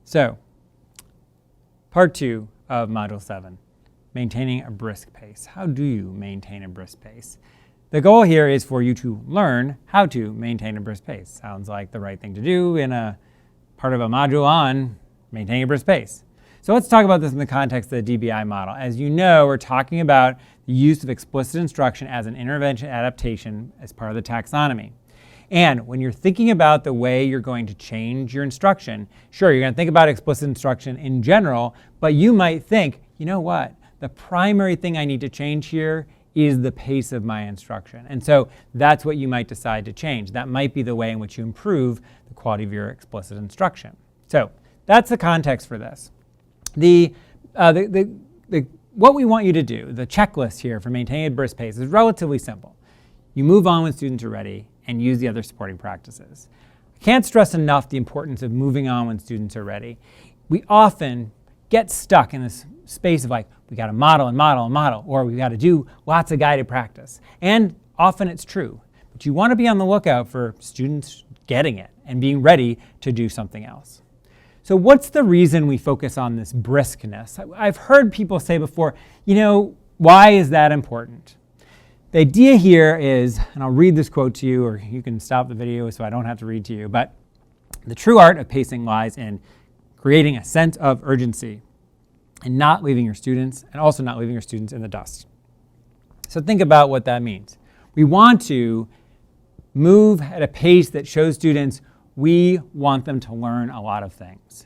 So, part 2 of Module 7, maintaining a brisk pace. How do you maintain a brisk pace? The goal here is for you to learn how to maintain a brisk pace. Sounds like the right thing to do in a part of a module on maintaining a brisk pace. So let's talk about this in the context of the DBI model. As you know, we're talking about the use of explicit instruction as an intervention adaptation as part of the taxonomy. And when you're thinking about the way you're going to change your instruction, sure, you're going to think about explicit instruction in general, but you might think, you know what, the primary thing I need to change here is the pace of my instruction. And so that's what you might decide to change. That might be the way in which you improve the quality of your explicit instruction. So that's the context for this. What we want you to do, the checklist here for maintaining a brisk pace, is relatively simple. You move on when students are ready and use the other supporting practices. I can't stress enough the importance of moving on when students are ready. We often get stuck in this space of like, we got to model and model and model, or we got to do lots of guided practice. And often it's true, but you want to be on the lookout for students getting it and being ready to do something else. So what's the reason we focus on this briskness? I've heard people say before, you know, why is that important? The idea here is, and I'll read this quote to you, or you can stop the video so I don't have to read to you, but the true art of pacing lies in creating a sense of urgency and not leaving your students, and also not leaving your students in the dust. So think about what that means. We want to move at a pace that shows students we want them to learn a lot of things.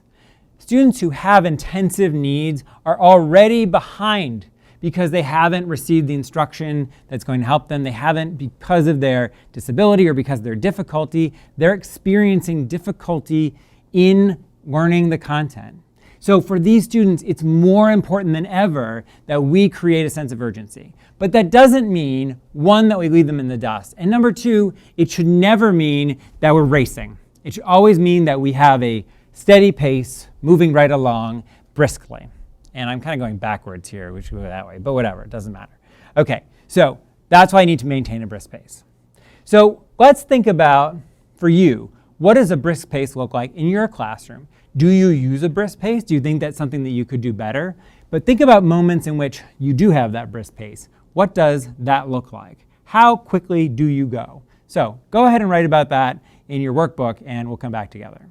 Students who have intensive needs are already behind because they haven't received the instruction that's going to help them. They haven't because of their disability or because of their difficulty. They're experiencing difficulty in learning the content. So for these students, it's more important than ever that we create a sense of urgency. But that doesn't mean, one, that we leave them in the dust. And number two, it should never mean that we're racing. It should always mean that we have a steady pace, moving right along briskly. And I'm kind of going backwards here, which would go that way, but whatever, it doesn't matter. Okay, so that's why I need to maintain a brisk pace. So let's think about, for you, what does a brisk pace look like in your classroom? Do you use a brisk pace? Do you think that's something that you could do better? But think about moments in which you do have that brisk pace. What does that look like? How quickly do you go? So go ahead and write about that in your workbook, and we'll come back together.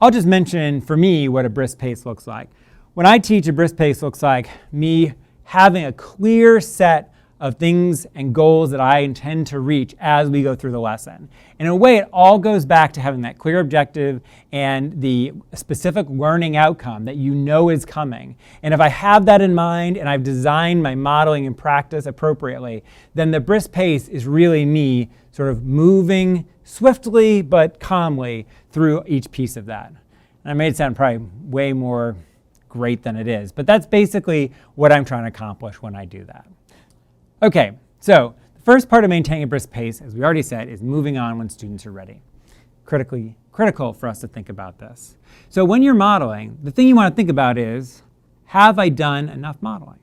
I'll just mention for me what a brisk pace looks like. When I teach, a brisk pace looks like me having a clear set of things and goals that I intend to reach as we go through the lesson. In a way, it all goes back to having that clear objective and the specific learning outcome that you know is coming. And if I have that in mind and I've designed my modeling and practice appropriately, then the brisk pace is really me sort of moving swiftly but calmly through each piece of that. And I made it sound probably way more great than it is, but that's basically what I'm trying to accomplish when I do that. Okay, so the first part of maintaining a brisk pace, as we already said, is moving on when students are ready. Critical for us to think about this. So when you're modeling, the thing you want to think about is, have I done enough modeling?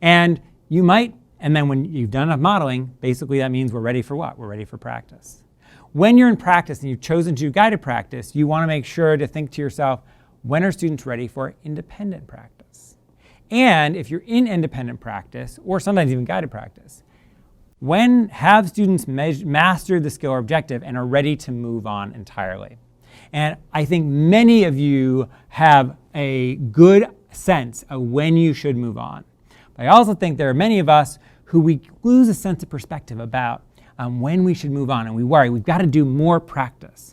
And you might, and then when you've done enough modeling, basically that means we're ready for what? We're ready for practice. When you're in practice and you've chosen to do guided practice, you want to make sure to think to yourself, when are students ready for independent practice? And if you're in independent practice, or sometimes even guided practice, when have students mastered the skill or objective and are ready to move on entirely? And I think many of you have a good sense of when you should move on. But I also think there are many of us who we lose a sense of perspective about when we should move on, and we worry we've got to do more practice.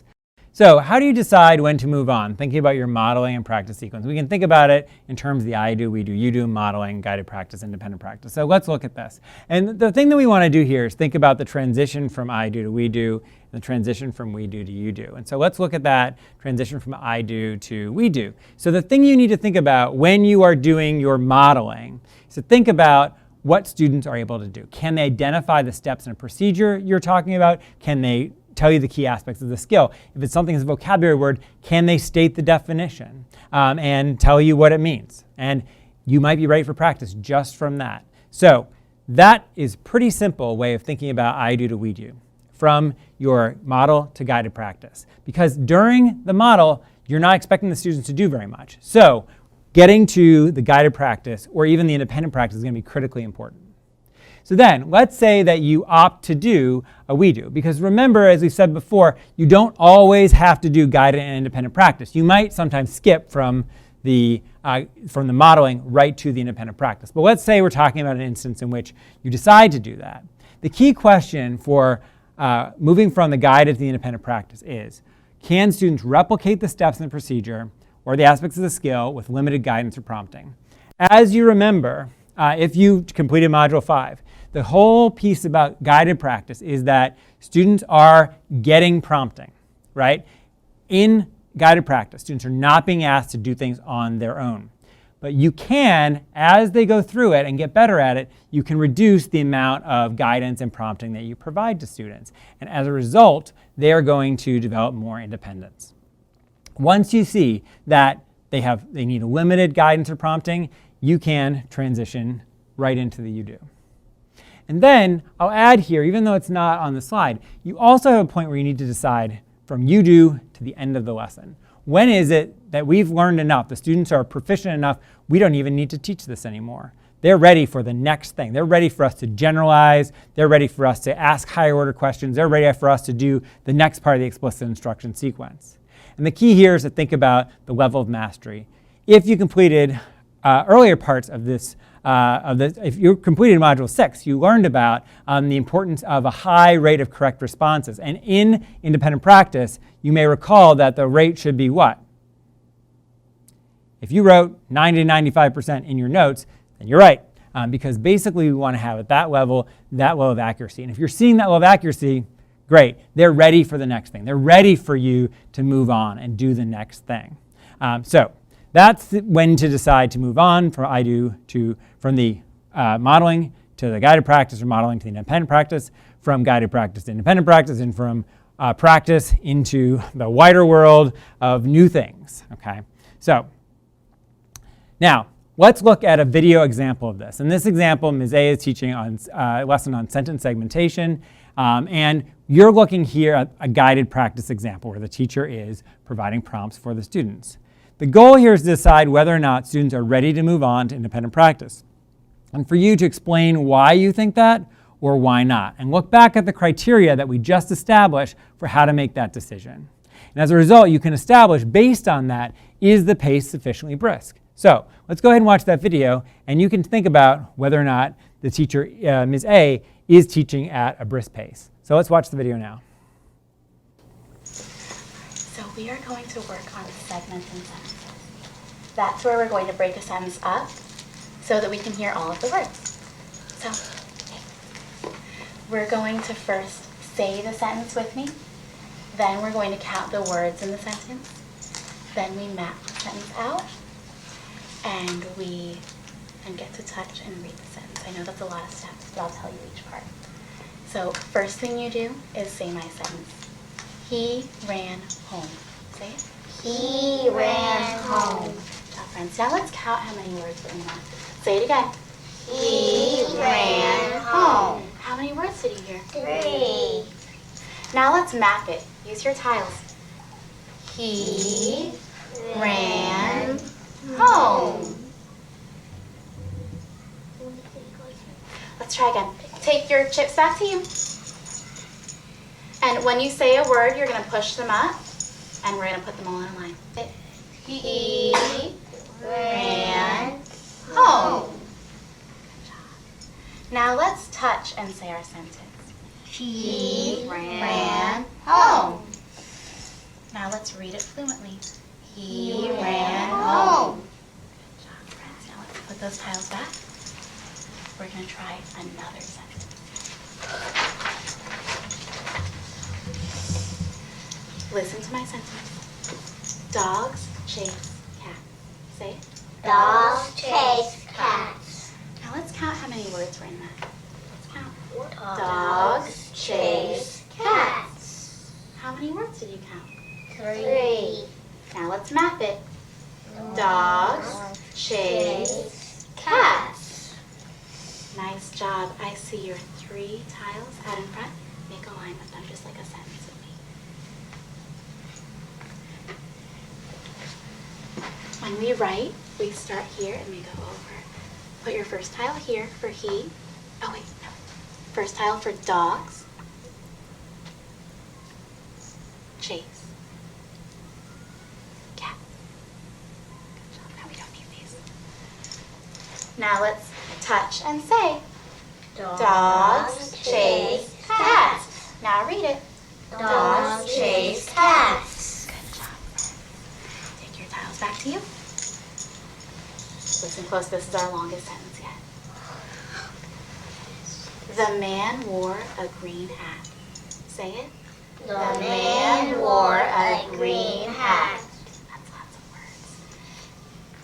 So how do you decide when to move on? Thinking about your modeling and practice sequence. We can think about it in terms of the I do, we do, you do, modeling, guided practice, independent practice. So let's look at this. And the thing that we want to do here is think about the transition from I do to we do, and the transition from we do to you do. And so let's look at that transition from I do to we do. So the thing you need to think about when you are doing your modeling is to think about what students are able to do. Can they identify the steps in a procedure you're talking about? Can they tell you the key aspects of the skill? If it's something that's a vocabulary word, can they state the definition and tell you what it means? And you might be ready for practice just from that. So that is a pretty simple way of thinking about I do to we do. from your model to guided practice. Because during the model, you're not expecting the students to do very much. So getting to the guided practice or even the independent practice is going to be critically important. So then, let's say that you opt to do a we do. Because remember, as we've said before, you don't always have to do guided and independent practice. You might sometimes skip from the modeling right to the independent practice. But let's say we're talking about an instance in which you decide to do that. The key question for moving from the guided to the independent practice is, can students replicate the steps in the procedure or the aspects of the skill with limited guidance or prompting? As you remember, if you completed Module 5, the whole piece about guided practice is that students are getting prompting, right? In guided practice, students are not being asked to do things on their own. But you can, as they go through it and get better at it, you can reduce the amount of guidance and prompting that you provide to students. And as a result, they are going to develop more independence. Once you see that they need limited guidance or prompting, you can transition right into the you do. And then I'll add here, even though it's not on the slide, you also have a point where you need to decide from you do to the end of the lesson. When is it that we've learned enough, the students are proficient enough, we don't even need to teach this anymore? They're ready for the next thing. They're ready for us to generalize. They're ready for us to ask higher order questions. They're ready for us to do the next part of the explicit instruction sequence. And the key here is to think about the level of mastery. If you completed earlier parts of this, if you completed Module 6, you learned about the importance of a high rate of correct responses. And in independent practice, you may recall that the rate should be what? If you wrote 90 to 95% in your notes, then you're right. Because basically we want to have at that level of accuracy. And if you're seeing that level of accuracy, great. They're ready for the next thing. They're ready for you to move on and do the next thing. So that's when to decide to move on from the modeling to the guided practice, or modeling to the independent practice, from guided practice to independent practice, and from practice into the wider world of new things. Okay, so now let's look at a video example of this. In this example, Ms. A is teaching a lesson on sentence segmentation, and you're looking here at a guided practice example where the teacher is providing prompts for the students. The goal here is to decide whether or not students are ready to move on to independent practice, and for you to explain why you think that or why not, and look back at the criteria that we just established for how to make that decision. And as a result, you can establish, based on that, is the pace sufficiently brisk? So let's go ahead and watch that video, and you can think about whether or not the teacher, Ms. A, is teaching at a brisk pace. So let's watch the video now. So we are going to work on segments and sentences. That's where we're going to break a sentence up so that we can hear all of the words. So we're going to first say the sentence with me. Then we're going to count the words in the sentence. Then we map the sentence out. And get to touch and read the sentence. I know that's a lot of steps, but I'll tell you each part. So first thing you do is say my sentence. He ran home. Say it. He ran home. Good job, friends. Now let's count how many words are in that. Say it again. He ran home. How many words did you hear? 3. Now let's map it. Use your tiles. He ran home. Let's try again. Take your chips back to you. And when you say a word, you're going to push them up, and we're going to put them all in a line. He ran home. Now let's touch and say our sentence. He ran home. Now let's read it fluently. He ran home. Good job, friends. Now let's put those tiles back. We're going to try another sentence. Listen to my sentence. Dogs chase cats. Say it. Dogs chase cats. Now let's count how many words were in that. Let's count. Dogs chase cats. How many words did you count? 3. Now let's map it. Dogs chase cats. Nice job. I see your 3 tiles out in front. Make a line with them. just like a sentence with me. When we write, we start here and we go over. Put your first tile here for he. Oh wait, no. First tile for dogs. Chase. Cat. Good job. Now we don't need these. Now let's touch and say. Dogs chase cats. Now read it. Dogs chase cats. Good job. Take your tiles back to you. Listen close. This is our longest sentence yet. The man wore a green hat. Say it. The man wore a green hat. That's lots of words.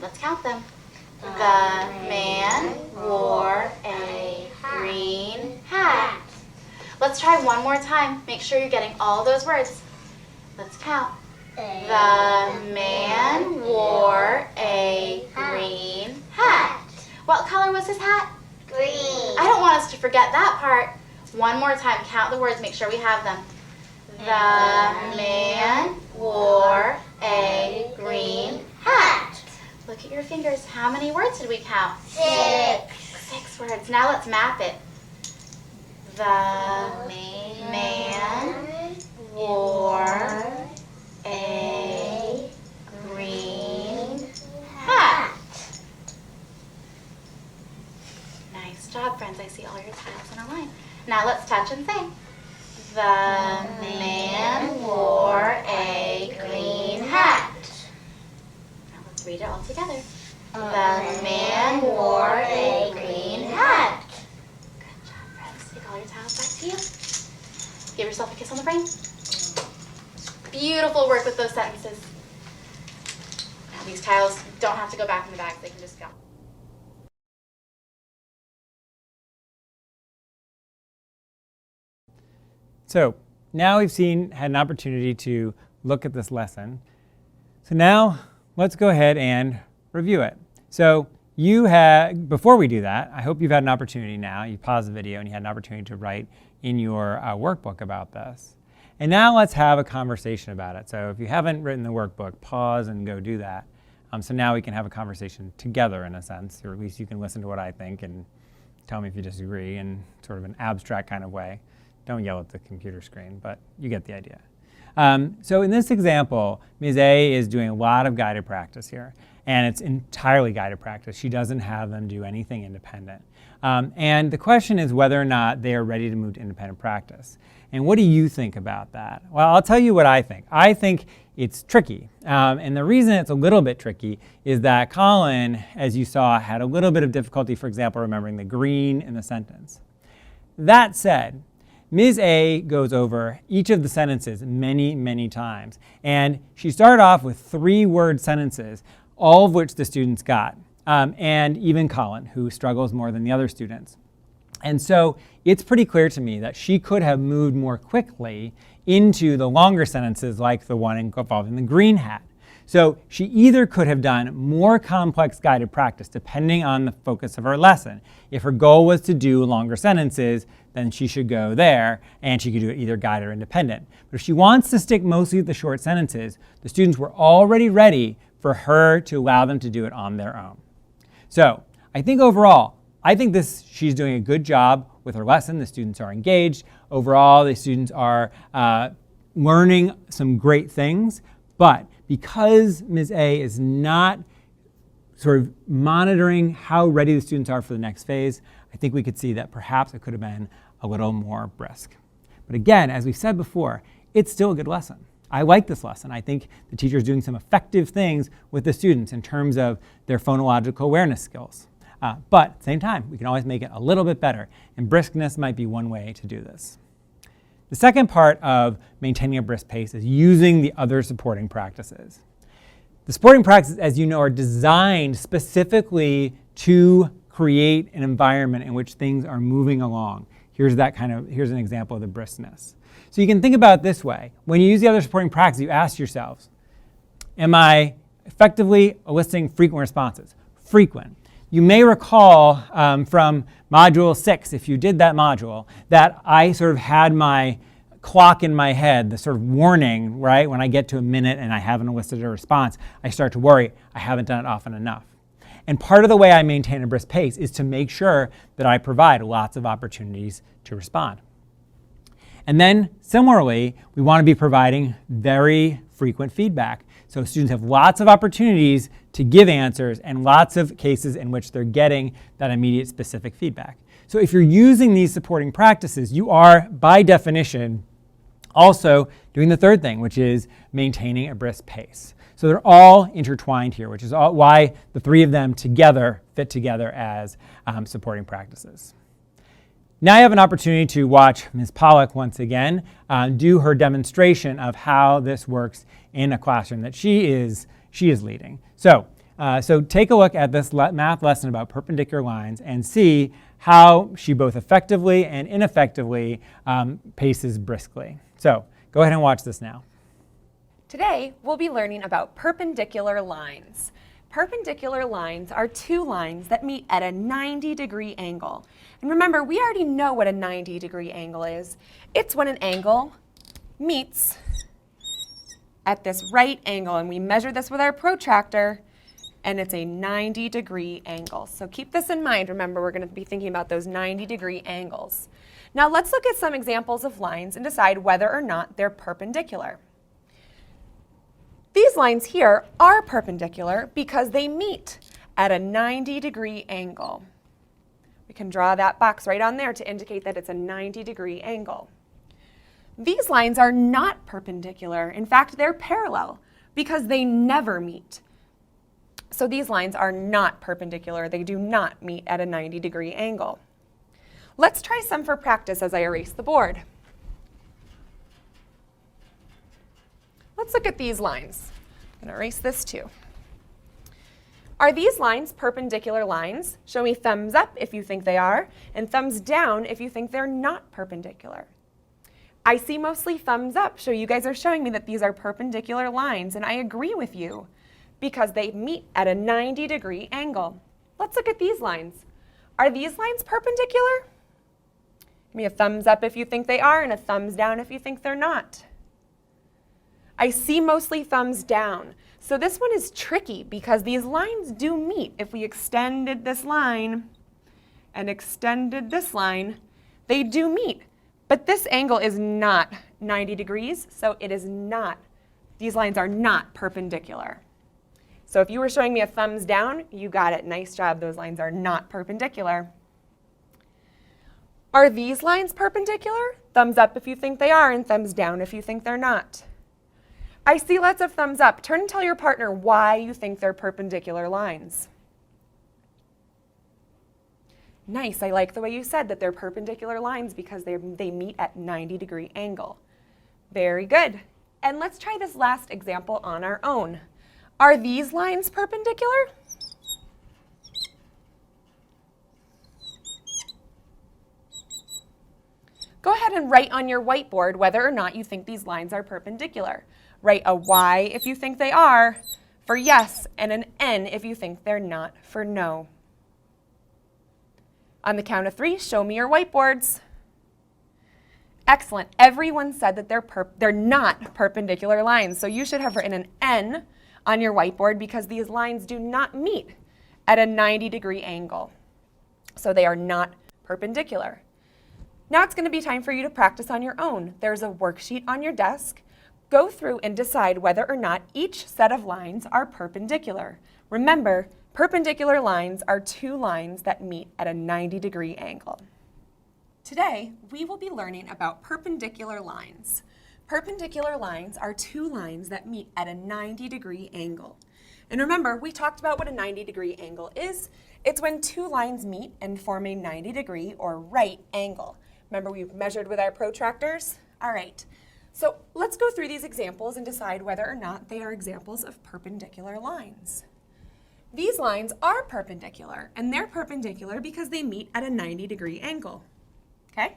Let's count them. The man wore a green hat. Let's try one more time. Make sure you're getting all those words. Let's count. The man wore a green hat. What color was his hat? Green. I don't want us to forget that part. One more time. Count the words. Make sure we have them. The man wore a green hat. Look at your fingers. How many words did we count? 6. 6 words. Now let's map it. The man wore a green hat. Nice job, friends. I see all your tiles in a line. Now let's touch and say. The man wore a green hat. Now let's read it all together. The man wore a green hat. Good job, friends. Take all your tiles back to you. Give yourself a kiss on the brain. Beautiful work with those sentences. Now these tiles don't have to go back in the bag. They can just go. So now we've had an opportunity to look at this lesson. So now let's go ahead and review it. So before we do that, I hope you've had an opportunity now. You paused the video and you had an opportunity to write in your workbook about this. And now let's have a conversation about it. So if you haven't written the workbook, pause and go do that. So now we can have a conversation together in a sense, or at least you can listen to what I think and tell me if you disagree in sort of an abstract kind of way. Don't yell at the computer screen, but you get the idea. So in this example, Ms. A is doing a lot of guided practice here, and it's entirely guided practice. She doesn't have them do anything independent. And the question is whether or not they are ready to move to independent practice. And what do you think about that? Well, I'll tell you what I think. I think it's tricky. And the reason it's a little bit tricky is that Colin, as you saw, had a little bit of difficulty, for example, remembering the green in the sentence. That said, Ms. A goes over each of the sentences many, many times. And she started off with 3-word sentences, all of which the students got, and even Colin, who struggles more than the other students. And so it's pretty clear to me that she could have moved more quickly into the longer sentences like the one involving the green hat. So she either could have done more complex guided practice depending on the focus of her lesson. If her goal was to do longer sentences, then she should go there, and she could do it either guided or independent. But if she wants to stick mostly with the short sentences, the students were already ready for her to allow them to do it on their own. So I think overall, she's doing a good job with her lesson. The students are engaged. Overall, the students are learning some great things, but because Ms. A is not sort of monitoring how ready the students are for the next phase, I think we could see that perhaps it could have been a little more brisk. But again, as we said before, it's still a good lesson. I like this lesson. I think the teacher is doing some effective things with the students in terms of their phonological awareness skills. But at the same time, we can always make it a little bit better, and briskness might be one way to do this. The second part of maintaining a brisk pace is using the other supporting practices. The supporting practices, as you know, are designed specifically to create an environment in which things are moving along. Here's an example of the briskness. So you can think about it this way. When you use the other supporting practice, you ask yourselves, am I effectively eliciting frequent responses? Frequent. You may recall from Module 6, if you did that module, that I sort of had my clock in my head, the sort of warning, right? When I get to a minute and I haven't elicited a response, I start to worry, I haven't done it often enough. And part of the way I maintain a brisk pace is to make sure that I provide lots of opportunities to respond. And then similarly, we want to be providing very frequent feedback. So students have lots of opportunities to give answers and lots of cases in which they're getting that immediate specific feedback. So if you're using these supporting practices, you are, by definition, also doing the third thing, which is maintaining a brisk pace. So they're all intertwined here, which is why the three of them together fit together as supporting practices. Now I have an opportunity to watch Ms. Pollock once again do her demonstration of how this works in a classroom that she is leading. So take a look at this math lesson about perpendicular lines and see how she both effectively and ineffectively paces briskly. So go ahead and watch this now. Today, we'll be learning about perpendicular lines. Perpendicular lines are two lines that meet at a 90-degree angle. And remember, we already know what a 90-degree angle is. It's when an angle meets at this right angle, and we measure this with our protractor, and it's a 90-degree angle. So keep this in mind. Remember, we're going to be thinking about those 90-degree angles. Now let's look at some examples of lines and decide whether or not they're perpendicular. These lines here are perpendicular because they meet at a 90-degree angle. We can draw that box right on there to indicate that it's a 90-degree angle. These lines are not perpendicular. In fact, they're parallel because they never meet. So these lines are not perpendicular. They do not meet at a 90-degree angle. Let's try some for practice as I erase the board. Let's look at these lines. I'm going to erase this too. Are these lines perpendicular lines? Show me thumbs up if you think they are, and thumbs down if you think they're not perpendicular. I see mostly thumbs up, so you guys are showing me that these are perpendicular lines, and I agree with you because they meet at a 90-degree angle. Let's look at these lines. Are these lines perpendicular? Give me a thumbs up if you think they are, and a thumbs down if you think they're not. I see mostly thumbs down. So this one is tricky because these lines do meet. If we extended this line and extended this line, they do meet. But this angle is not 90 degrees, so it is not, these lines are not perpendicular. So if you were showing me a thumbs down, you got it. Nice job. Those lines are not perpendicular. Are these lines perpendicular? Thumbs up if you think they are, and thumbs down if you think they're not. I see lots of thumbs up. Turn and tell your partner why you think they're perpendicular lines. Nice, I like the way you said that they're perpendicular lines because they meet at 90-degree angle. Very good. And let's try this last example on our own. Are these lines perpendicular? Go ahead and write on your whiteboard whether or not you think these lines are perpendicular. Write a Y if you think they are for yes, and an N if you think they're not for no. On the count of 3, show me your whiteboards. Excellent. Everyone said that they're not perpendicular lines, so you should have written an N on your whiteboard because these lines do not meet at a 90-degree angle. So they are not perpendicular. Now it's going to be time for you to practice on your own. There's a worksheet on your desk. Go through and decide whether or not each set of lines are perpendicular. Remember, perpendicular lines are two lines that meet at a 90-degree angle. Today, we will be learning about perpendicular lines. Perpendicular lines are two lines that meet at a 90-degree angle. And remember, we talked about what a 90-degree angle is. It's when two lines meet and form a 90-degree or right angle. Remember, we've measured with our protractors? All right. So let's go through these examples and decide whether or not they are examples of perpendicular lines. These lines are perpendicular, and they're perpendicular because they meet at a 90-degree angle. Okay?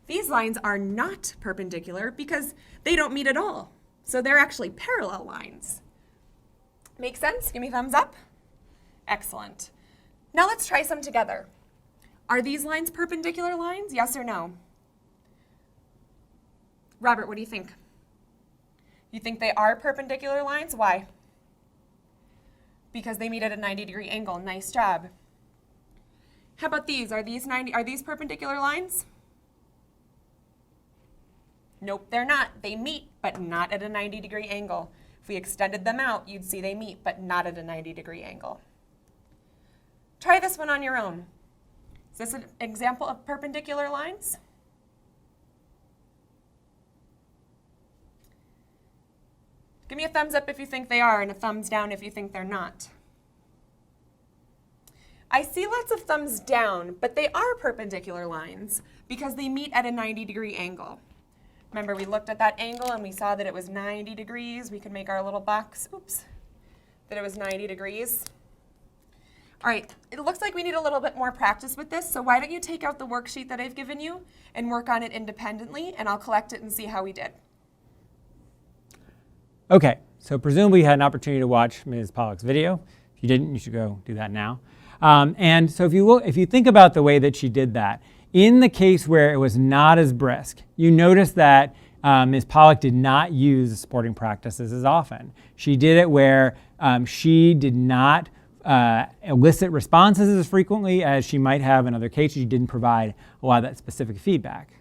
These lines are not perpendicular because they don't meet at all. So they're actually parallel lines. Make sense? Give me a thumbs up. Excellent. Now let's try some together. Are these lines perpendicular lines? Yes or no? Robert, what do you think? You think they are perpendicular lines? Why? Because they meet at a 90-degree angle. Nice job. How about these? Are these perpendicular lines? Nope, they're not. They meet, but not at a 90-degree angle. If we extended them out, you'd see they meet, but not at a 90-degree angle. Try this one on your own. Is this an example of perpendicular lines? Give me a thumbs up if you think they are and a thumbs down if you think they're not. I see lots of thumbs down, but they are perpendicular lines because they meet at a 90-degree angle. Remember, we looked at that angle and we saw that it was 90 degrees. We could make our little box, that it was 90 degrees. All right, it looks like we need a little bit more practice with this, so why don't you take out the worksheet that I've given you and work on it independently, and I'll collect it and see how we did. Okay, so presumably you had an opportunity to watch Ms. Pollock's video. If you didn't, you should go do that now. And so if you think about the way that she did that, in the case where it was not as brisk, you notice that Ms. Pollock did not use the supporting practices as often. She did it where she did not elicit responses as frequently as she might have in other cases. She didn't provide a lot of that specific feedback.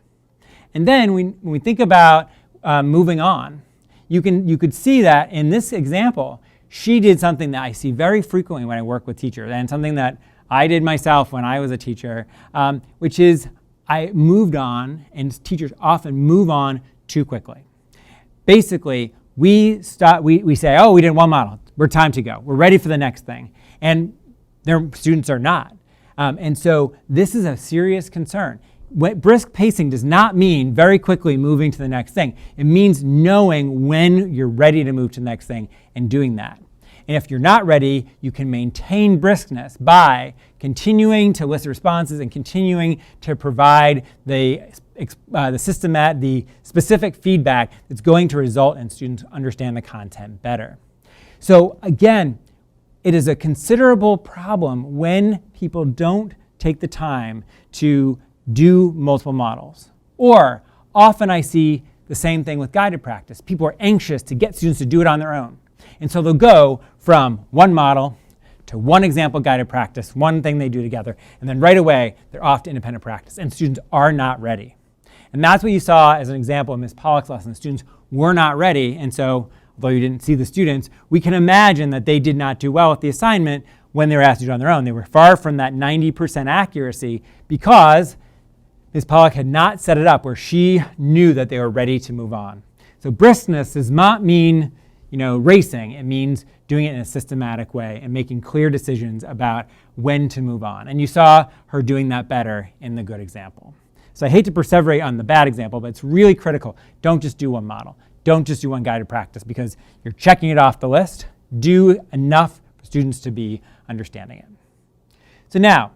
And then when we think about moving on, you could see that in this example, she did something that I see very frequently when I work with teachers, and something that I did myself when I was a teacher, which is I moved on, and teachers often move on too quickly. Basically, we say, oh, we did one model, we're time to go, we're ready for the next thing, and their students are not. And so this is a serious concern. Brisk pacing does not mean very quickly moving to the next thing. It means knowing when you're ready to move to the next thing and doing that. And if you're not ready, you can maintain briskness by continuing to elicit responses and continuing to provide the specific feedback that's going to result in students understand the content better. So again, it is a considerable problem when people don't take the time to do multiple models. Or often I see the same thing with guided practice. People are anxious to get students to do it on their own. And so they'll go from one model to one example guided practice, one thing they do together, and then right away they're off to independent practice, and students are not ready. And that's what you saw as an example in Ms. Pollock's lesson. The students were not ready, and so although you didn't see the students, we can imagine that they did not do well with the assignment when they were asked to do it on their own. They were far from that 90% accuracy because Ms. Pollock had not set it up where she knew that they were ready to move on. So briskness does not mean, racing. It means doing it in a systematic way and making clear decisions about when to move on. And you saw her doing that better in the good example. So I hate to perseverate on the bad example, but it's really critical. Don't just do one model. Don't just do one guided practice because you're checking it off the list. Do enough for students to be understanding it. So now,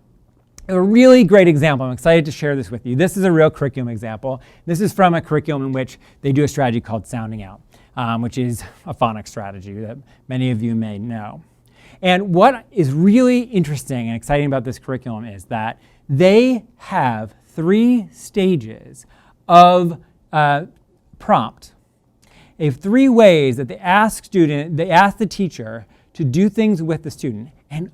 a really great example. I'm excited to share this with you. This is a real curriculum example. This is from a curriculum in which they do a strategy called sounding out, which is a phonics strategy that many of you may know. And what is really interesting and exciting about this curriculum is that they have 3 stages of prompt. They have 3 ways that they ask the teacher to do things with the student. And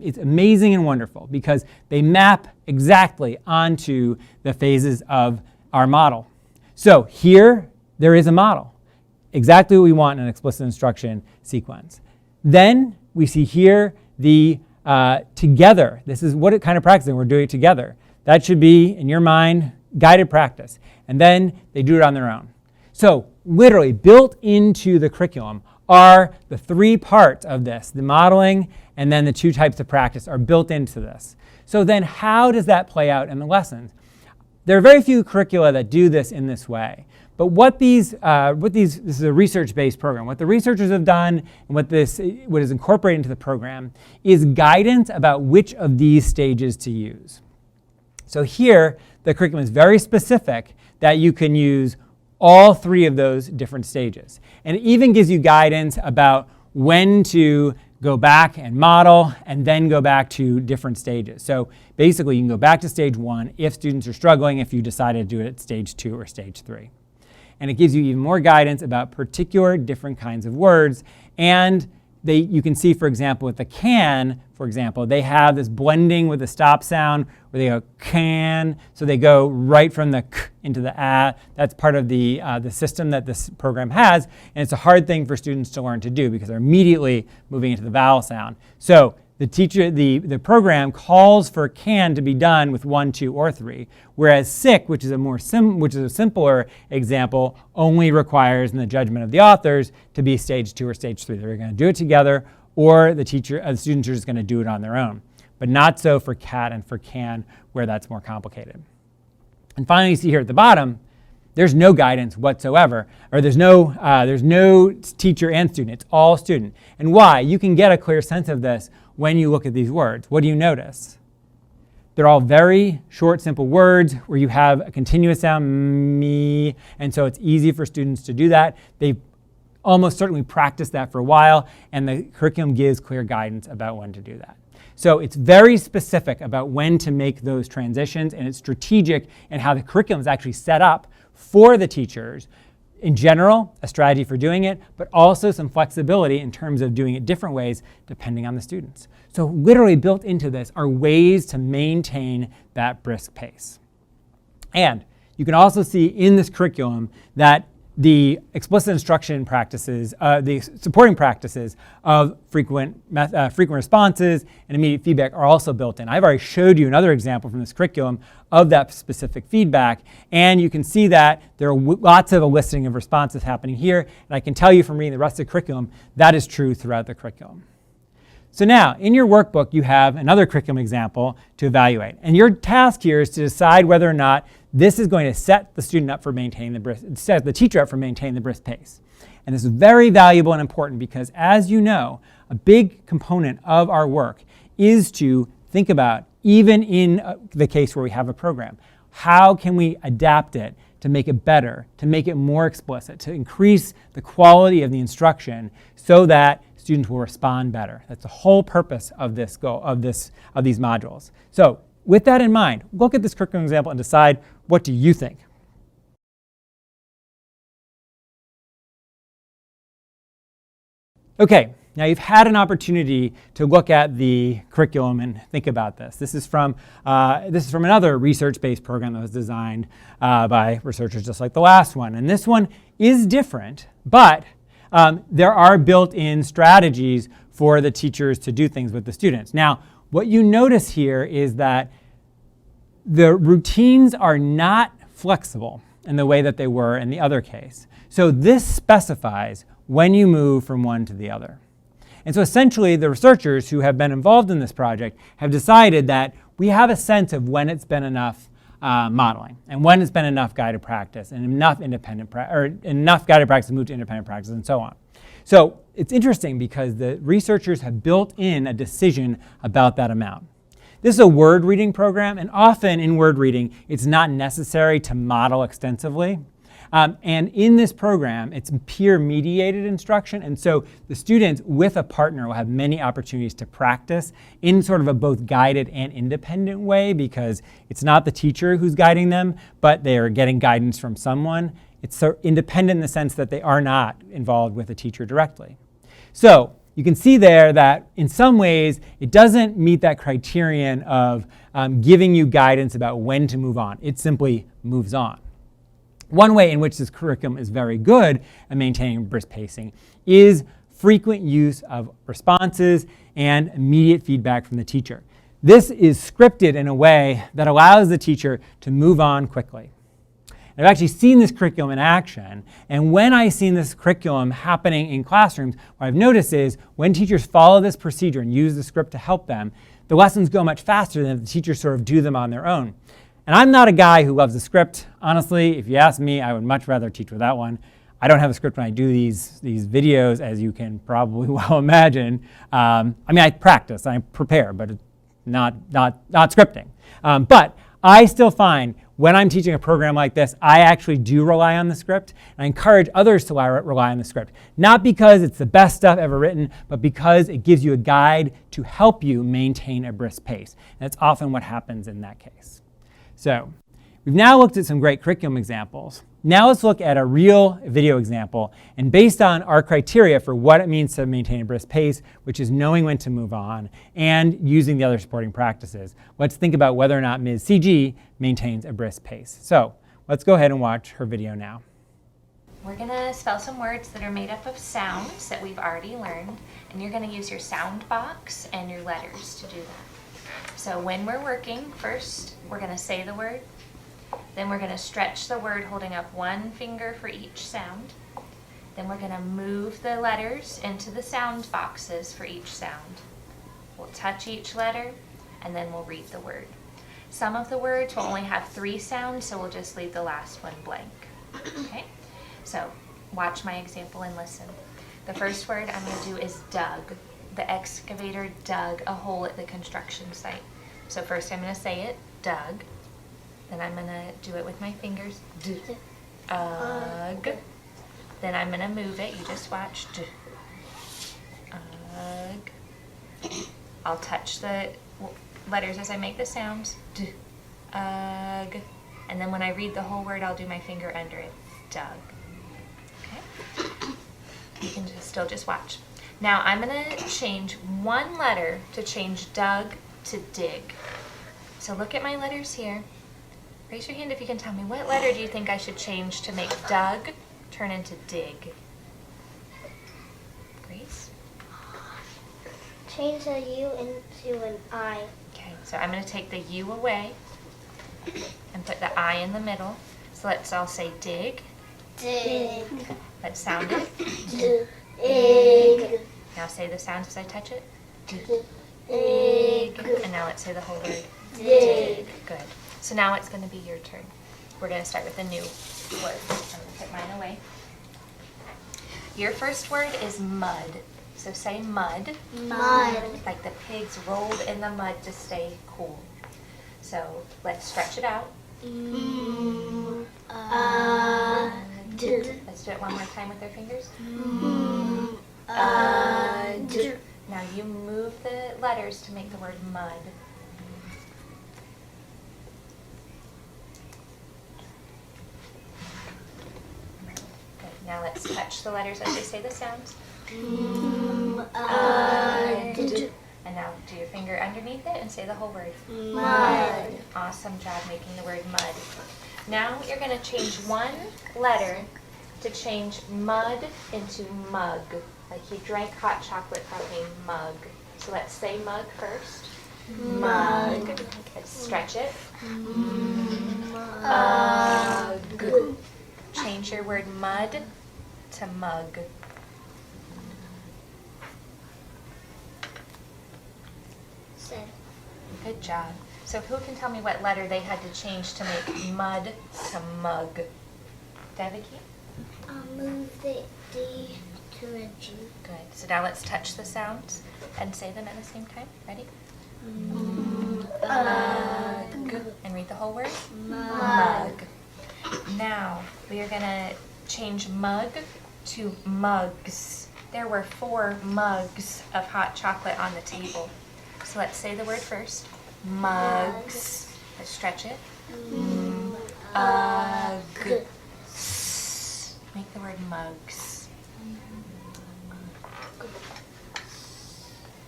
it's amazing and wonderful because they map exactly onto the phases of our model. So here, there is a model. Exactly what we want in an explicit instruction sequence. Then we see here the together. This is what kind of practicing we're doing it together. That should be, in your mind, guided practice. And then they do it on their own. So literally built into the curriculum are the 3 parts of this. The modeling and then the 2 types of practice are built into this. So then how does that play out in the lessons? There are very few curricula that do this in this way. But this is a research-based program. What the researchers have done and what is incorporated into the program is guidance about which of these stages to use. So here, the curriculum is very specific that you can use all 3 of those different stages. And it even gives you guidance about when to go back and model and then go back to different stages. So basically, you can go back to stage 1 if students are struggling, if you decide to do it at stage 2 or stage 3. and it gives you even more guidance about particular different kinds of words. And you can see, for example, with the can, for example, they have this blending with the stop sound where they go can, so they go right from the k into the a. That's part of the system that this program has, and it's a hard thing for students to learn to do because they're immediately moving into the vowel sound. So the program calls for can to be done with 1, 2, or 3, whereas sick, which is a simpler example, only requires, in the judgment of the authors, to be stage 2 or stage 3. They're going to do it together, or the students are just going to do it on their own. But not so for cat and for can, where that's more complicated. And finally, you see here at the bottom, there's no guidance whatsoever, or there's no teacher and student. It's all student. And why? You can get a clear sense of this when you look at these words. What do you notice? They're all very short, simple words where you have a continuous sound, me, and so it's easy for students to do that. They've almost certainly practiced that for a while, and the curriculum gives clear guidance about when to do that. So it's very specific about when to make those transitions, and it's strategic in how the curriculum is actually set up for the teachers. In general, a strategy for doing it, but also some flexibility in terms of doing it different ways depending on the students. So literally built into this are ways to maintain that brisk pace. And you can also see in this curriculum that the explicit instruction practices, the supporting practices of frequent responses and immediate feedback are also built in. I've already showed you another example from this curriculum of that specific feedback, and you can see that there are lots of eliciting of responses happening here, and I can tell you from reading the rest of the curriculum, that is true throughout the curriculum. So now, in your workbook, you have another curriculum example to evaluate, and your task here is to decide whether or not this is going to set the student up for maintaining set the teacher up for maintaining the brisk pace. And this is very valuable and important because, as you know, a big component of our work is to think about, even in the case where we have a program, how can we adapt it to make it better, to make it more explicit, to increase the quality of the instruction so that students will respond better. That's the whole purpose of this of these modules. So with that in mind, look at this curriculum example and decide, what do you think? Okay, now you've had an opportunity to look at the curriculum and think about this. This is from another research-based program that was designed by researchers just like the last one. And this one is different, but there are built-in strategies for the teachers to do things with the students. Now, what you notice here is that the routines are not flexible in the way that they were in the other case. So this specifies when you move from one to the other. And so essentially, the researchers who have been involved in this project have decided that we have a sense of when it's been enough modeling, and when it's been enough guided practice, and enough guided practice to move to independent practice, and so on. So it's interesting because the researchers have built in a decision about that amount. This is a word reading program, and often in word reading, it's not necessary to model extensively. And in this program, it's peer-mediated instruction, and so the students with a partner will have many opportunities to practice in sort of a both guided and independent way, because it's not the teacher who's guiding them, but they are getting guidance from someone. It's so independent in the sense that they are not involved with a teacher directly. So you can see there that in some ways, it doesn't meet that criterion of giving you guidance about when to move on. It simply moves on. One way in which this curriculum is very good at maintaining brisk pacing is frequent use of responses and immediate feedback from the teacher. This is scripted in a way that allows the teacher to move on quickly. I've actually seen this curriculum in action, and when I've seen this curriculum happening in classrooms, what I've noticed is when teachers follow this procedure and use the script to help them, the lessons go much faster than if the teachers sort of do them on their own. And I'm not a guy who loves the script. Honestly, if you ask me, I would much rather teach without one. I don't have a script when I do these videos, as you can probably well imagine. I mean, I practice, I prepare, but it's not scripting. But I still find when I'm teaching a program like this, I actually do rely on the script, and I encourage others to rely on the script. Not because it's the best stuff ever written, but because it gives you a guide to help you maintain a brisk pace. And that's often what happens in that case. So we've now looked at some great curriculum examples. Now let's look at a real video example, and based on our criteria for what it means to maintain a brisk pace, which is knowing when to move on and using the other supporting practices, let's think about whether or not Ms. CG maintains a brisk pace. So let's go ahead and watch her video now. We're going to spell some words that are made up of sounds that we've already learned, and you're going to use your sound box and your letters to do that. So when we're working, first we're going to say the word, then we're going to stretch the word holding up one finger for each sound, then we're going to move the letters into the sound boxes for each sound. We'll touch each letter, and then we'll read the word. Some of the words will only have 3 sounds, so we'll just leave the last one blank. Okay? So watch my example and listen. The first word I'm going to do is dug. The excavator dug a hole at the construction site. So first I'm going to say it, dug. Then I'm going to do it with my fingers, ug. Then I'm going to move it, you just watch, ug. I'll touch the letters as I make the sounds, ug. And then when I read the whole word, I'll do my finger under it, dug. Okay? You can still just watch. Now I'm going to change one letter to change dug to dig. So look at my letters here. Raise your hand if you can tell me, what letter do you think I should change to make dug turn into dig? Grace? Change the U into an I. Okay, so I'm going to take the U away and put the I in the middle. So let's all say dig. Dig. Let's sound it. Dig. Now say the sounds as I touch it. Dig. And now let's say the whole word. Dig. Good. So now it's going to be your turn. We're going to start with a new word. I'm going to put mine away. Your first word is mud. So say mud. Mud. Like the pigs rolled in the mud to stay cool. So let's stretch it out. Let's do it one more time with our fingers. Now you move the letters to make the word mud. Good. Now let's touch the letters as they say the sounds. And now do your finger underneath it and say the whole word. Mud. Awesome job making the word mud. Now you're going to change one letter to change mud into mug. Like you drank hot chocolate from a mug. So let's say mug first. Mug. Let's stretch it. Mug. Change your word mud to mug. Good job. So who can tell me what letter they had to change to make mud to mug? Deviki? I'll move the D to a G. Good. So now let's touch the sounds and say them at the same time. Ready? Mug. And read the whole word? Mug. Now we are going to change mug to mugs. There were 4 mugs of hot chocolate on the table. So let's say the word first. Mugs. Let's stretch it. Mug. Make the word mugs.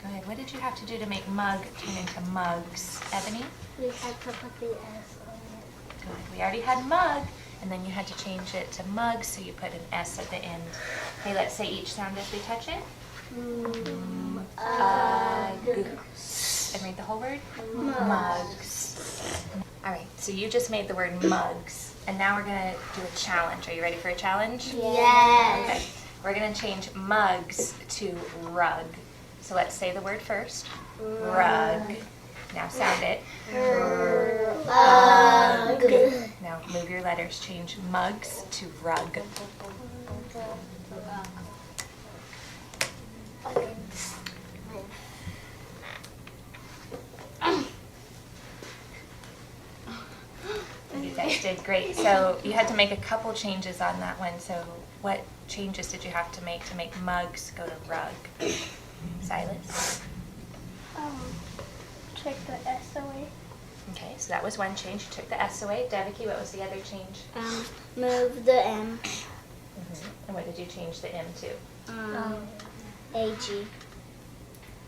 Good. What did you have to do to make mug turn into mugs? Ebony? We had to put the S on it. Good. We already had mug, and then you had to change it to mug, so you put an S at the end. Okay, let's say each sound as we touch it. And read the whole word? Mugs. All right, so you just made the word mugs, and now we're going to do a challenge. Are you ready for a challenge? Yes. Okay. We're going to change mugs to rug. So let's say the word first. Rug. Now sound it. Rug. Now move your letters. Change mugs to rug. You guys did great. So you had to make a couple changes on that one. So what changes did you have to make mugs go to rug? Silas? Take the S away. Okay, so that was one change. You took the S away. Deviki, what was the other change? Move the M. And what did you change the M to? AG.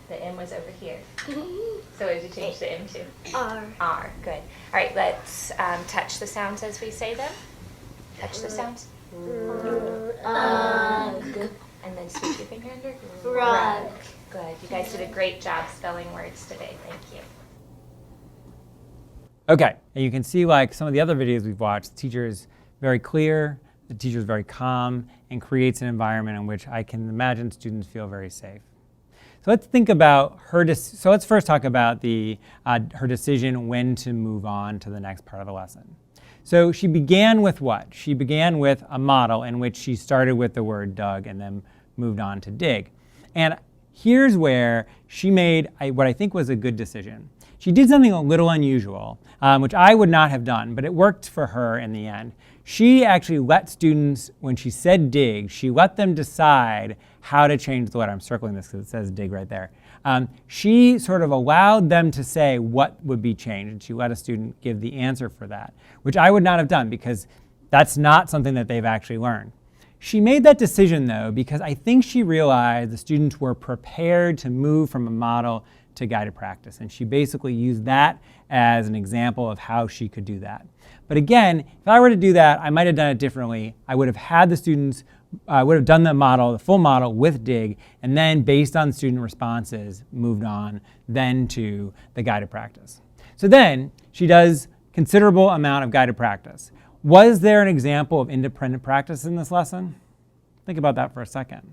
The M was over here. So what did you change the M to? R. R, good. All right, let's touch the sounds as we say them. Touch the sounds. And then sweep your finger under. Rug. Good. You guys did a great job spelling words today. Thank you. Okay, and you can see like some of the other videos we've watched, the teacher is very clear, the teacher is very calm, and creates an environment in which I can imagine students feel very safe. So let's think about her, so let's first talk about her decision when to move on to the next part of the lesson. So she began with what? She began with a model in which she started with the word dug and then moved on to dig. And here's where she made what I think was a good decision. She did something a little unusual, which I would not have done, but it worked for her in the end. She actually let students, when she said dig, she let them decide how to change the letter. I'm circling this because it says dig right there. She sort of allowed them to say what would be changed, and she let a student give the answer for that, which I would not have done because that's not something that they've actually learned. She made that decision though because I think she realized the students were prepared to move from a model to guided practice, and she basically used that as an example of how she could do that. But again, if I were to do that, I might have done it differently. I would have had the students, would have done the full model with dig, and then based on student responses, moved on then to the guided practice. So then she does considerable amount of guided practice. Was there an example of independent practice in this lesson? Think about that for a second.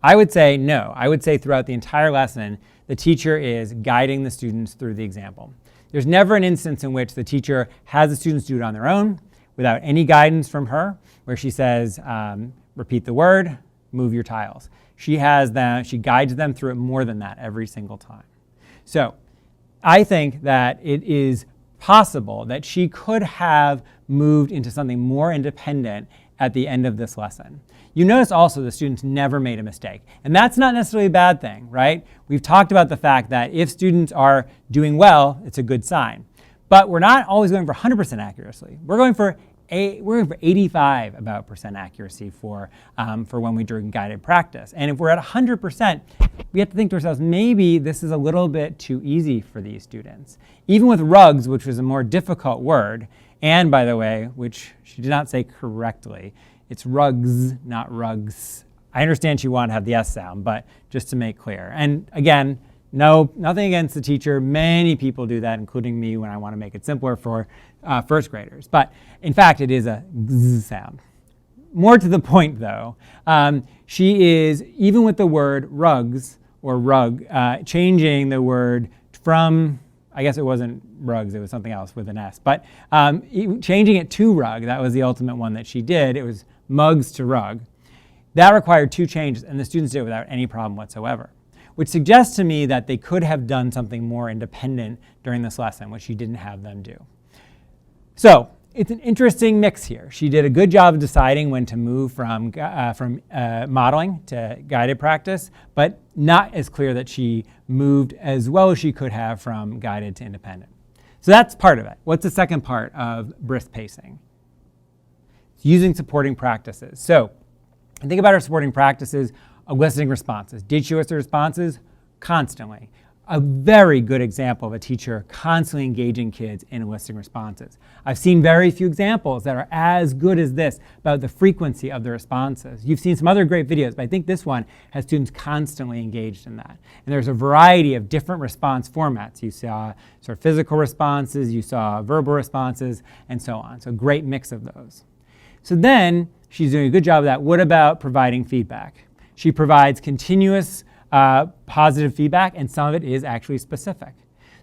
I would say no. I would say throughout the entire lesson, the teacher is guiding the students through the example. There's never an instance in which the teacher has the students do it on their own without any guidance from her, where she says, repeat the word, move your tiles. She guides them through it more than that every single time. So I think that it is possible that she could have moved into something more independent at the end of this lesson. You notice also the students never made a mistake. And that's not necessarily a bad thing, right? We've talked about the fact that if students are doing well, it's a good sign. But we're not always going for 100% accuracy. We're going for 85% accuracy for when we do guided practice. And if we're at 100%, we have to think to ourselves, maybe this is a little bit too easy for these students. Even with rugs, which was a more difficult word, and by the way, which she did not say correctly, it's rugs, not rugs. I understand she wanted to have the S sound, but just to make clear. And again, nothing against the teacher. Many people do that, including me when I want to make it simpler for first graders. But in fact, it is a Z sound. More to the point though, she is, even with the word rugs or rug, changing the word from, I guess it wasn't rugs, it was something else with an S, but changing it to rug, that was the ultimate one that she did. It was mugs to rug. That required 2 changes, and the students did it without any problem whatsoever, which suggests to me that they could have done something more independent during this lesson, which she didn't have them do. So it's an interesting mix here. She did a good job of deciding when to move from modeling to guided practice, but not as clear that she moved as well as she could have from guided to independent. So that's part of it. What's the second part of brisk pacing? It's using supporting practices. So think about her supporting practices, eliciting responses. Did she elicit responses? Constantly. A very good example of a teacher constantly engaging kids in eliciting responses. I've seen very few examples that are as good as this about the frequency of the responses. You've seen some other great videos, but I think this one has students constantly engaged in that. And there's a variety of different response formats. You saw sort of physical responses, you saw verbal responses, and so on. So great mix of those. So then she's doing a good job of that. What about providing feedback? She provides continuous positive feedback, and some of it is actually specific.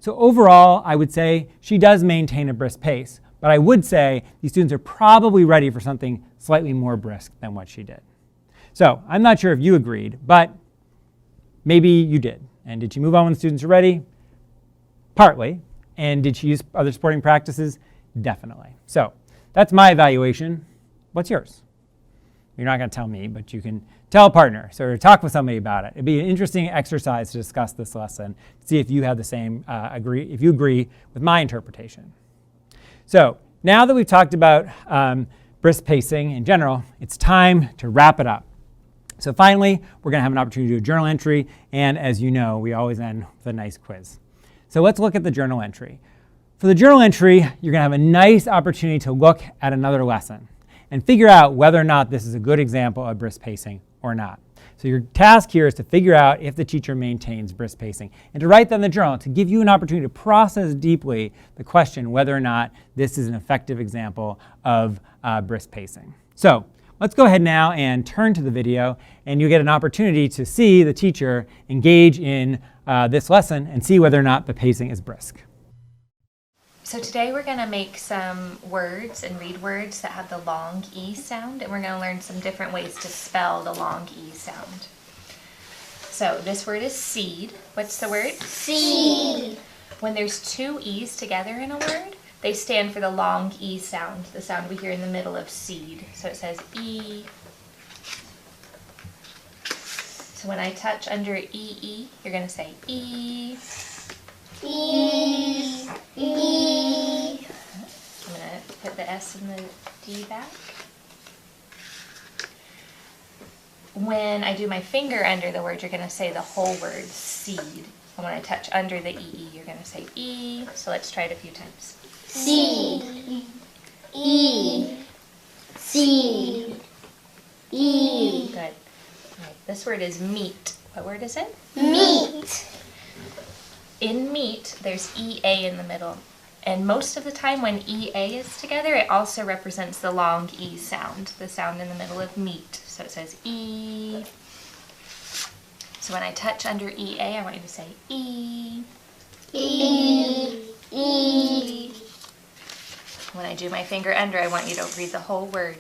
So overall, I would say she does maintain a brisk pace, but I would say these students are probably ready for something slightly more brisk than what she did. So I'm not sure if you agreed, but maybe you did. And did she move on when the students are ready? Partly. And did she use other supporting practices? Definitely. So that's my evaluation. What's yours? You're not going to tell me, but you can tell a partner, so talk with somebody about it. It'd be an interesting exercise to discuss this lesson, see if you have the same, if you agree with my interpretation. So now that we've talked about brisk pacing in general, it's time to wrap it up. So finally, we're going to have an opportunity to do a journal entry, and as you know, we always end with a nice quiz. So let's look at the journal entry. For the journal entry, you're going to have a nice opportunity to look at another lesson and figure out whether or not this is a good example of brisk pacing or not. So your task here is to figure out if the teacher maintains brisk pacing and to write that in the journal to give you an opportunity to process deeply the question whether or not this is an effective example of brisk pacing. So let's go ahead now and turn to the video, and you'll get an opportunity to see the teacher engage in this lesson and see whether or not the pacing is brisk. So today we're going to make some words and read words that have the long E sound, and we're going to learn some different ways to spell the long E sound. So this word is seed. What's the word? Seed. When there's two E's together in a word, they stand for the long E sound, the sound we hear in the middle of seed. So it says E. So when I touch under E, you're going to say E. E. E. I'm going to put the S and the D back. When I do my finger under the word, you're going to say the whole word, seed. And when I touch under the E, you're going to say E. So let's try it a few times. Seed. E. Seed. E. Good. All right, this word is meat. What word is it? Meat. In meat, there's EA in the middle. And most of the time when EA is together, it also represents the long E sound, the sound in the middle of meat. So it says E. So when I touch under EA, I want you to say E. E. E. When I do my finger under, I want you to read the whole word.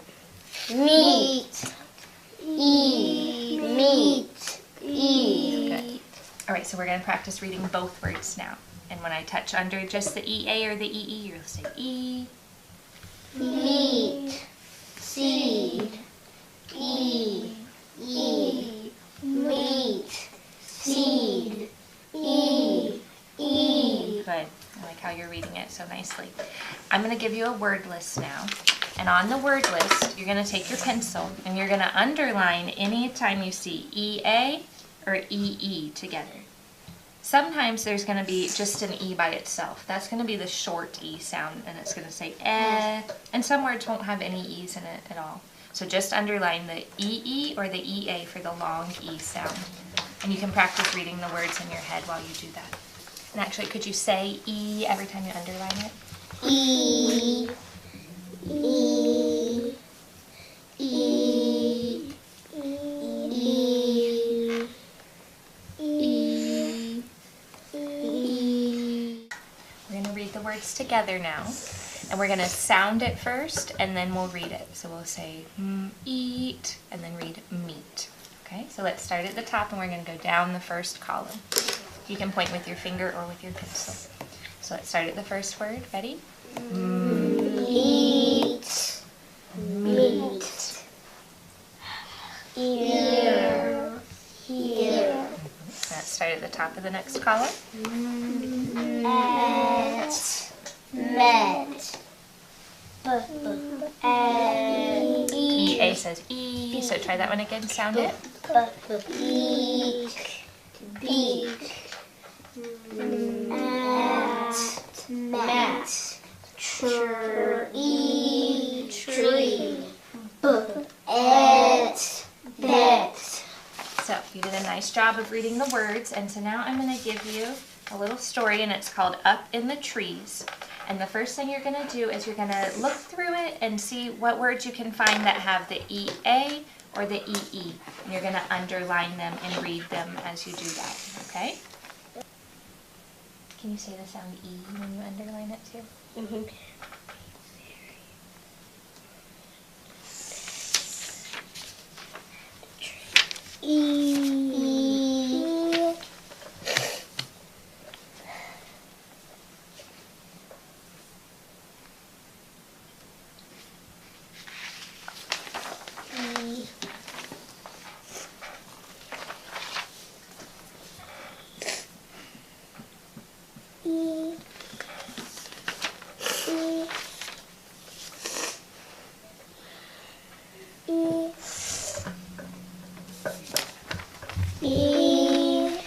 Meat. E. Meat. E. Good. All right, so we're going to practice reading both words now. And when I touch under just the EA or the EE, you'll say E. Meat. Seed. E. E. Meat. Seed. E. E. Good. I like how you're reading it so nicely. I'm going to give you a word list now. And on the word list, you're going to take your pencil and you're going to underline any time you see EA or EE together. Sometimes there's going to be just an E by itself. That's going to be the short E sound, and it's going to say eh. And some words won't have any E's in it at all. So just underline the EE or the EA for the long E sound. And you can practice reading the words in your head while you do that. And actually, could you say E every time you underline it? E. E. E. E. E. E. We're going to read the words together now. And we're going to sound it first, and then we'll read it. So we'll say eat, and then read meat. Okay, so let's start at the top, and we're going to go down the first column. You can point with your finger or with your pencil. So let's start at the first word. Ready? Eat. Meat. Ear. Here. Let's start at the top of the next column. At. Met. EA says E, so try that one again. Sound it. Beak. Beak. At. Mat. Tree. Tree. Et. Bet. So you did a nice job of reading the words, and so now I'm going to give you a little story, and it's called Up in the Trees. And the first thing you're going to do is you're going to look through it and see what words you can find that have the EA or the EE. And you're going to underline them and read them as you do that, okay? Can you say the sound E when you underline it too? Mm-hmm. E. E. E.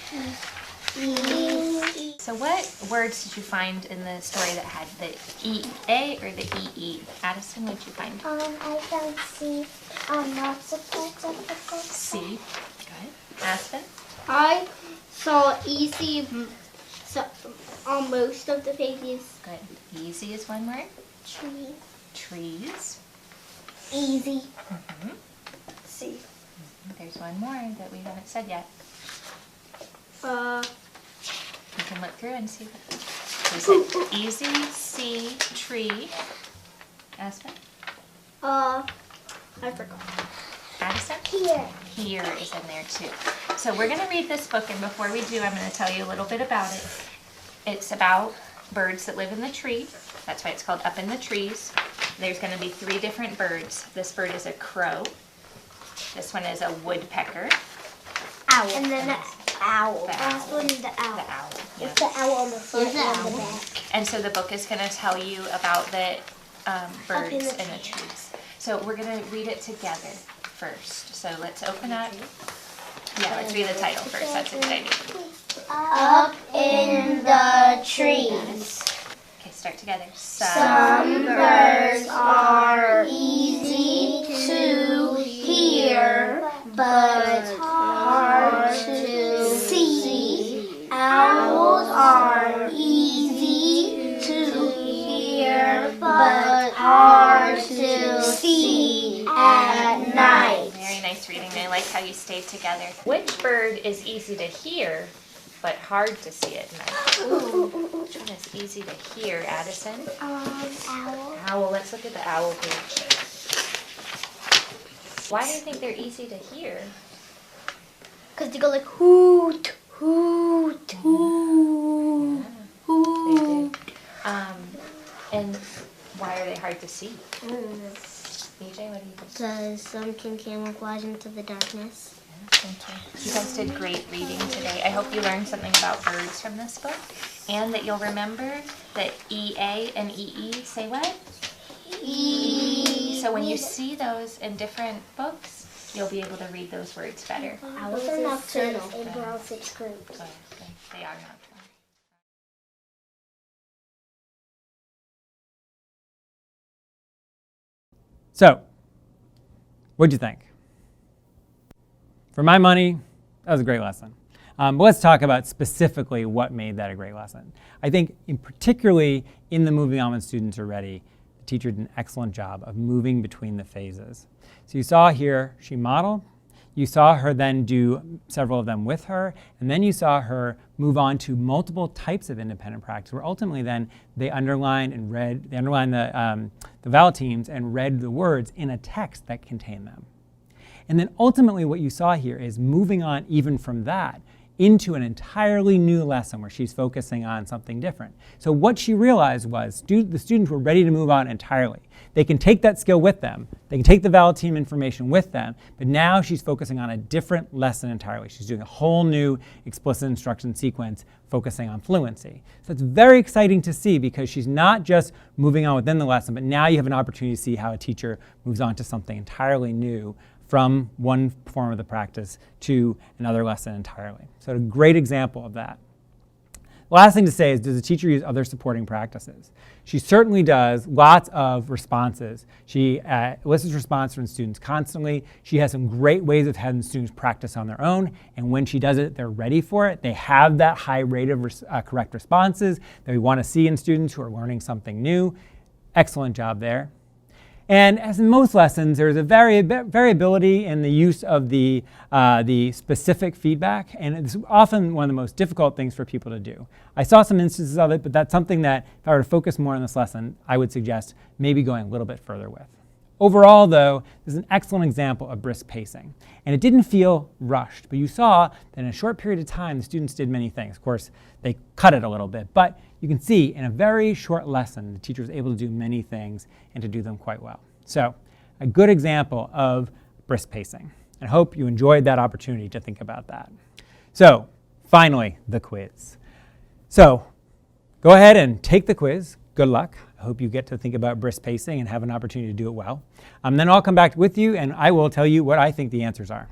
E. So what words did you find in the story that had the E-A or the E-E? Addison, what did you find? I found C on lots of parts of the book. C. Good. Aspen? I saw easy on most of the pages. Good. Easy is one word. Tree. Trees. Easy. Mhm. C. There's one more that we haven't said yet. You can look through and see. We said easy, C, tree. Aspen? I forgot. Addison? Here. Here is in there too. So we're going to read this book, and before we do, I'm going to tell you a little bit about it. It's about birds that live in the tree. That's why it's called Up in the Trees. There's going to be 3 different birds. This bird is a crow. This one is a woodpecker. Owl. And then the owl. The Last owl. one is the owl. The owl. Yeah. It's the owl on the front It's the and the owl. back. And so the book is going to tell you about the birds in in the the trees. So we're going to read it together first. So let's open up. Yeah, let's read the title first. That's a good idea. Up in the trees. Okay, start together. Some birds are easy to hear, but hard to see. Owls are easy to hear, but hard to see at night. Very nice reading. I like how you stayed together. Which bird is easy to hear, but hard to see at night? Which one is easy to hear, Addison? Owl. Owl. Let's look at the owl page. Why do you think they're easy to hear? Because they go like hoot, hoot, hoot, They hoot. do. And why are they hard to see? EJ, what do you think? Because some can camouflage into the darkness. Thank you. You guys did great reading today. I hope you learned something about birds from this book, and that you'll remember that EA and EE say what? So when you see those in different books, you'll be able to read those words better. Owls are nocturnal. And we're all 6th grade. Good. They are nocturnal. So, what'd you think? For my money, that was a great lesson. But let's talk about specifically what made that a great lesson. I think particularly in the moving on when students are ready, the teacher did an excellent job of moving between the phases. So you saw here, she modeled. You saw her then do several of them with her, and then you saw her move on to multiple types of independent practice, where ultimately then they underlined the vowel teams and read the words in a text that contained them. And then ultimately what you saw here is moving on even from that into an entirely new lesson where she's focusing on something different. So what she realized was the students were ready to move on entirely. They can take that skill with them. They can take the vowel team information with them, but now she's focusing on a different lesson entirely. She's doing a whole new explicit instruction sequence focusing on fluency. So it's very exciting to see because she's not just moving on within the lesson, but now you have an opportunity to see how a teacher moves on to something entirely new from one form of the practice to another lesson entirely. So a great example of that. The last thing to say is, does the teacher use other supporting practices? She certainly does lots of responses. She elicits response from students constantly. She has some great ways of having students practice on their own, and when she does it, they're ready for it. They have that high rate of correct responses that we want to see in students who are learning something new. Excellent job there. And as in most lessons, there's a variability in the use of the specific feedback, and it's often one of the most difficult things for people to do. I saw some instances of it, but that's something that if I were to focus more on this lesson, I would suggest maybe going a little bit further with. Overall, though, this is an excellent example of brisk pacing. And it didn't feel rushed, but you saw that in a short period of time, the students did many things. Of course, they cut it a little bit, but you can see in a very short lesson, the teacher was able to do many things and to do them quite well. So, a good example of brisk pacing. And I hope you enjoyed that opportunity to think about that. So, finally, the quiz. So, go ahead and take the quiz. Good luck. I hope you get to think about brisk pacing and have an opportunity to do it well. Then I'll come back with you and I will tell you what I think the answers are.